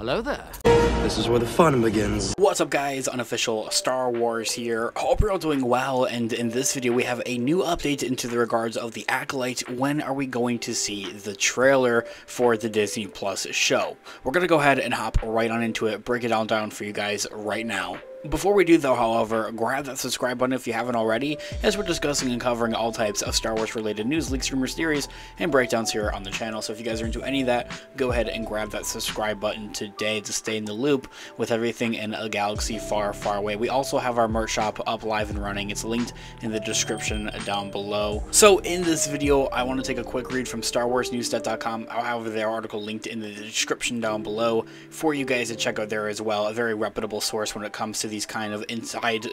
Hello there. This is where the fun begins. What's up guys, unofficial Star Wars here. Hope you're all doing well, and in this video we have a new update into the regards of the Acolyte. When are we going to see the trailer for the Disney Plus show? We're gonna go ahead and hop right on into it, break it all down for you guys right now. Before we do though, however, grab that subscribe button if you haven't already, as we're discussing and covering all types of Star Wars related news, leaks, rumors, theories, and breakdowns here on the channel. So if you guys are into any of that, go ahead and grab that subscribe button today to stay in the loop with everything in a galaxy far, far away. We also have our merch shop up, live and running. It's linked in the description down below. So in this video, I want to take a quick read from StarWarsNewsNet.com. I'll have their article linked in the description down below for you guys to check out there as well. A very reputable source when it comes to these kind of inside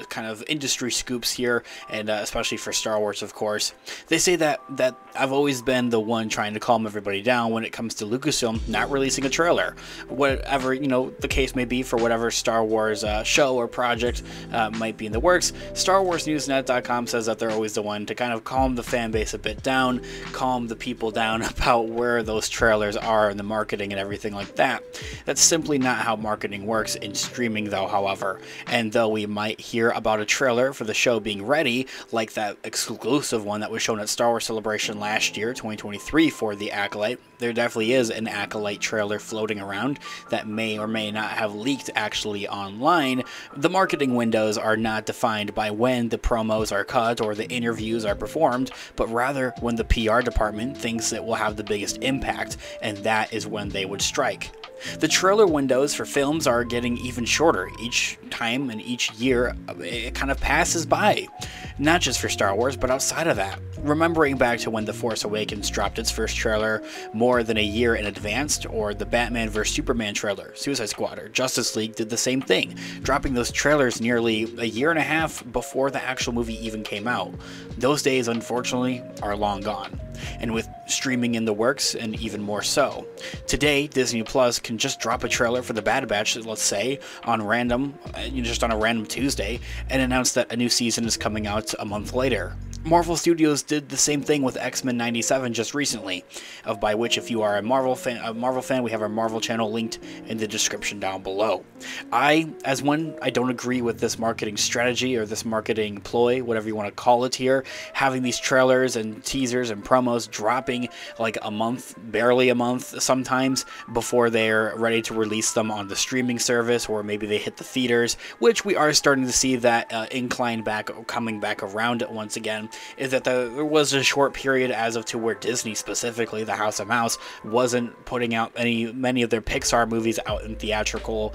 industry scoops here, and especially for Star Wars, of course. They say that I've always been the one trying to calm everybody down when it comes to Lucasfilm not releasing a trailer, whatever the case may be for whatever Star Wars show or project might be in the works. StarWarsNewsNet.com says that they're always the one to kind of calm the fan base a bit down, calm the people down about where those trailers are and the marketing and everything like that. That's simply not how marketing works in streaming though, however. And though we might hear about a trailer for the show being ready, like that exclusive one that was shown at Star Wars Celebration last year, 2023, for the Acolyte, there definitely is an Acolyte trailer floating around that may or may not have leaked actually online. The marketing windows are not defined by when the promos are cut or the interviews are performed, but rather when the PR department thinks it will have the biggest impact, and that is when they would strike. The trailer windows for films are getting even shorter each time, and each year it kind of passes by. Not just for Star Wars, but outside of that. Remembering back to when The Force Awakens dropped its first trailer more than a year in advance, or the Batman vs Superman trailer, Suicide Squad, or Justice League did the same thing, dropping those trailers nearly a year and a half before the actual movie even came out. Those days, unfortunately, are long gone, and with streaming in the works, and even more so. Today, Disney Plus can just drop a trailer for The Bad Batch, let's say, on just on a random Tuesday, and announce that a new season is coming out a month later. Marvel Studios did the same thing with X-Men 97 just recently, by which, if you are a Marvel fan, we have our Marvel channel linked in the description down below. As one, I don't agree with this marketing strategy, or this marketing ploy, whatever you want to call it here, having these trailers and teasers and promos dropping like a month, barely a month sometimes, before they're ready to release them on the streaming service, or maybe they hit the theaters, which we are starting to see that incline back, coming back around it once again. Is that there was a short period as of to where Disney, specifically the House of Mouse, wasn't putting out many of their Pixar movies out in theatrical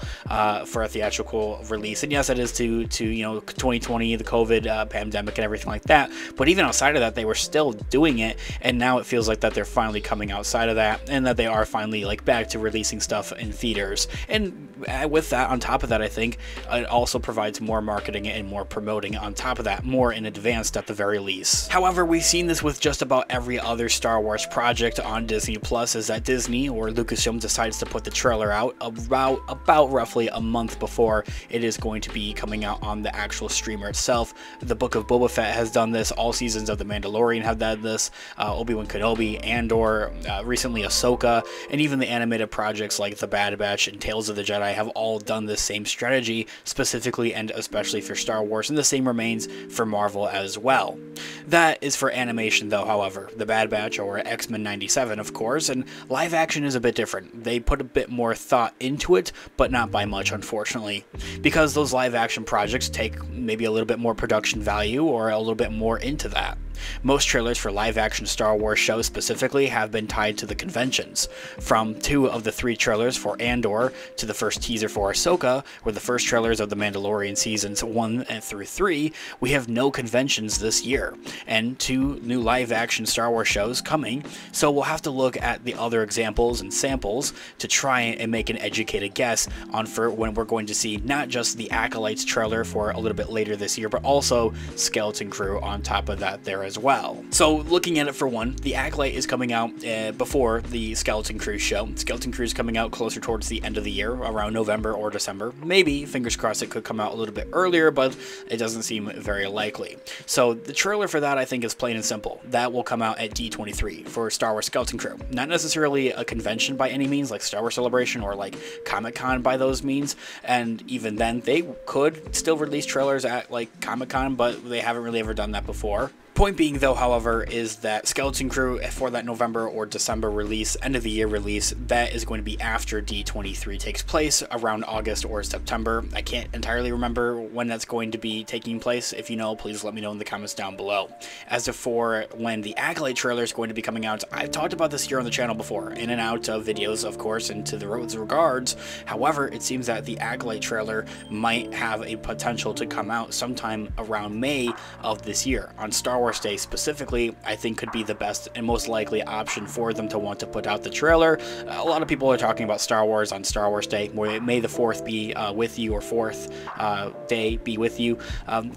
for a theatrical release. And yes, it is to 2020, the COVID pandemic and everything like that. But even outside of that, they were still doing it, and now it feels like that they're finally coming outside of that, and that they are finally back to releasing stuff in theaters. And with that, on top of that, I think it also provides more marketing and more promoting on top of that, more in advance at the very least. However, we've seen this with just about every other Star Wars project on Disney Plus, is that Disney or Lucasfilm decides to put the trailer out about roughly a month before it is going to be coming out on the actual streamer itself. The Book of Boba Fett has done this, all seasons of The Mandalorian have done this, Obi-Wan Kenobi, Andor, recently Ahsoka, and even the animated projects like The Bad Batch and Tales of the Jedi have all done this same strategy, specifically and especially for Star Wars, and the same remains for Marvel as well. That is for animation though, however. The Bad Batch, or X-Men 97, of course, and live action is a bit different. They put a bit more thought into it, but not by much, unfortunately, because those live action projects take maybe a little bit more production value, or a little bit more into that. Most trailers for live-action Star Wars shows specifically have been tied to the conventions. From 2 of the 3 trailers for Andor to the first teaser for Ahsoka, or the first trailers of The Mandalorian seasons 1 through 3, we have no conventions this year, and 2 new live-action Star Wars shows coming, so we'll have to look at the other examples and samples to try and make an educated guess on for when we're going to see not just the Acolytes trailer for a little bit later this year, but also Skeleton Crew on top of that there as well. So looking at it for one, the ACOLYTE is coming out before the Skeleton Crew show. Skeleton Crew is coming out closer towards the end of the year, around November or December. Maybe, fingers crossed, it could come out a little bit earlier, but it doesn't seem very likely. So the trailer for that, I think, is plain and simple. That will come out at D23 for Star Wars Skeleton Crew. Not necessarily a convention by any means, like Star Wars Celebration or like Comic-Con by those means, and even then they could still release trailers at like Comic-Con, but they haven't really ever done that before. Point being, though, however, is that Skeleton Crew, for that November or December release, end of the year release, that is going to be after D23 takes place, around August or September. I can't entirely remember when that's going to be taking place. If you know, please let me know in the comments down below. As for when the ACOLYTE trailer is going to be coming out, I've talked about this here on the channel before, in and out of videos, of course, and to the roads regards. However, it seems that the ACOLYTE trailer might have a potential to come out sometime around May of this year. On Star Wars Day specifically, I think could be the best and most likely option for them to want to put out the trailer. A lot of people are talking about Star Wars on Star Wars Day, where May the 4th be with you, or 4th day be with you,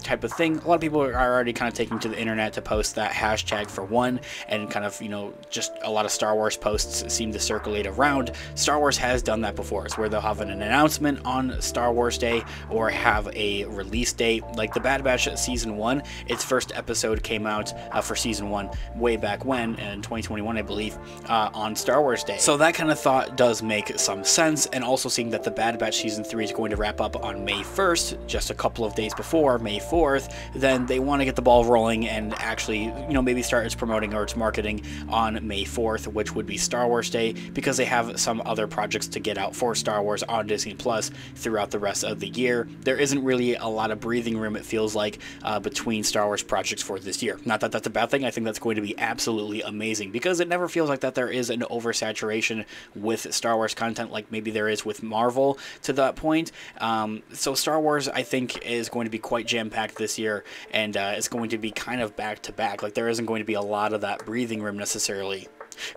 type of thing. A lot of people are already kind of taking to the internet to post that hashtag for one, and kind of, you know, just a lot of Star Wars posts seem to circulate around. Star Wars has done that before. It's where they'll have an announcement on Star Wars Day or have a release date. Like the Bad Batch Season 1, its first episode came out for Season 1 way back when, in 2021, I believe, on Star Wars Day. So that kind of thought does make some sense, and also seeing that the Bad Batch Season 3 is going to wrap up on May 1st, just a couple of days before May 4th, then they want to get the ball rolling and actually, you know, maybe start its promoting or its marketing on May 4th, which would be Star Wars Day, because they have some other projects to get out for Star Wars on Disney Plus throughout the rest of the year. There isn't really a lot of breathing room, it feels like, between Star Wars projects for this year. Not that that's a bad thing. I think that's going to be absolutely amazing, because it never feels like that there is an oversaturation with Star Wars content like maybe there is with Marvel to that point. So Star Wars, I think, is going to be quite jam-packed this year, and it's going to be kind of back-to-back. Like, there isn't going to be a lot of that breathing room necessarily.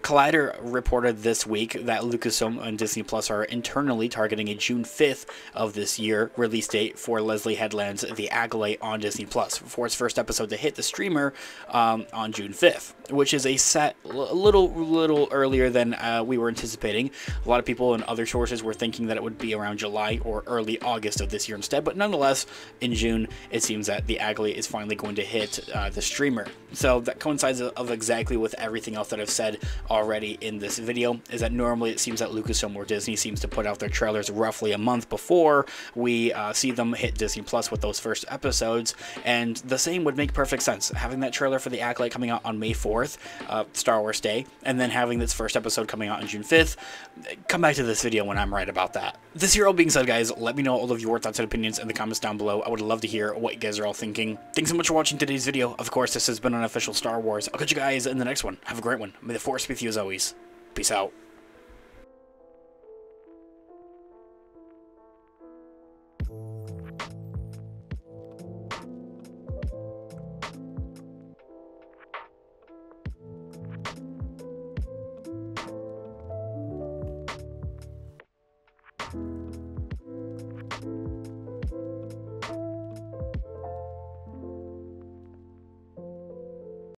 Collider reported this week that Lucasfilm and Disney Plus are internally targeting a June 5th of this year release date for Leslie Headland's The ACOLYTE on Disney Plus, for its first episode to hit the streamer on June 5th, which is a little earlier than we were anticipating. A lot of people and other sources were thinking that it would be around July or early August of this year instead, but nonetheless, in June, it seems that The ACOLYTE is finally going to hit the streamer. So that coincides of exactly with everything else that I've said already in this video, is that normally it seems that Lucasfilm or Disney seems to put out their trailers roughly a month before we see them hit Disney Plus with those first episodes, and the same would make perfect sense. Having that trailer for the ACOLYTE coming out on May 4th, Star Wars Day, and then having this first episode coming out on June 5th, come back to this video when I'm right about that. This here all being said, guys, let me know all of your thoughts and opinions in the comments down below. I would love to hear what you guys are all thinking. Thanks so much for watching today's video. Of course, this has been an official Star Wars. I'll catch you guys in the next one. Have a great one. May the Force be with you as always. Peace out.